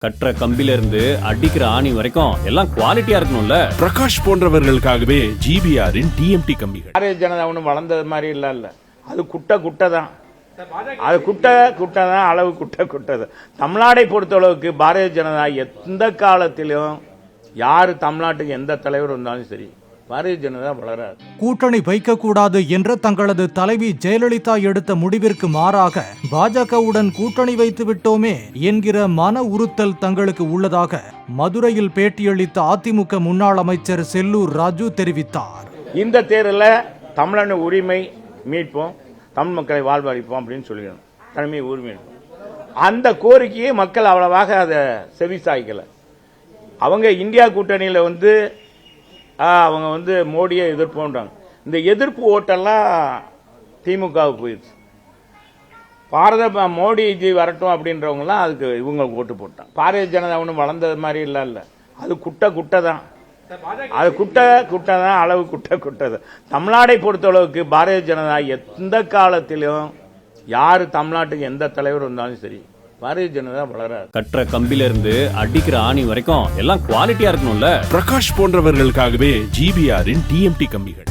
கற்ற கம்பில இருந்து அடிக்கிற ஆணி வரைக்கும் எல்லாம் குவாலிட்டியா இருக்கணும்ல. பிரகாஷ் போன்றவர்களுக்காகவே ஜிபிஆரின் டிஎம்டி கம்பிகள். பாரதிய ஜனதா ஒன்றும் வளர்ந்தது மாதிரி இல்ல. அது குட்டை தான். அது குட்டை தான், அளவு குட்டை தான். தமிழ்நாடை பொறுத்தளவுக்கு பாரதிய ஜனதா எந்த காலத்திலும் யாரு தமிழ்நாட்டுக்கு எந்த தலைவர் வந்தாலும் சரி, பாரதிய ஜனதா வளராது. கூட்டணி வைக்கக்கூடாது என்ற தங்களது தலைவி ஜெயலலிதா எடுத்த முடிவிற்கு மாறாக பாஜகவுடன் கூட்டணி வைத்து விட்டோமே என்கிற மன உறுத்தல் தங்களுக்கு உள்ளதாக மதுரையில் பேட்டியளித்த அதிமுக முன்னாள் அமைச்சர் செல்லூர் ராஜு தெரிவித்தார். இந்த தேர்தலில் தமிழன் உரிமை மீட்போம், தமிழ் மக்களை வாழ்வழிப்போம் அப்படின்னு சொல்லிடணும். தலைமை உரிமை அந்த கோரிக்கையை மக்கள் அவ்வளவாக அதை செவிசாய்க்கல. அவங்க இந்தியா கூட்டணியில் அவங்க மோடியை எதிர்ப்போன்றாங்க. இந்த எதிர்ப்பு ஓட்டெல்லாம் திமுகவுக்கு போயிடுச்சு. மோடிஜி வரட்டும் அப்படின்றவங்கலாம் அதுக்கு இவங்களுக்கு ஓட்டு போட்டாங்க. பாரதிய ஜனதா ஒன்றும் வளர்ந்தது மாதிரி இல்ல. அது குட்டை தான். அது குட்டை தான், அளவு குட்டை தான். தமிழ்நாடை பொறுத்தளவுக்கு பாரதிய ஜனதா எந்த காலத்திலும் யாரு தமிழ்நாட்டுக்கு எந்த தலைவர் வந்தாலும் சரி, பாரதிய ஜனதா வளராது. கற்ற கம்பில இருந்து அடிக்கிற ஆணி வரைக்கும் எல்லாம் குவாலிட்டியா இருக்கணும்ல. பிரகாஷ் போன்றவர்களுக்காகவே ஜிபிஆரின் டிஎம்டி கம்பிகள்.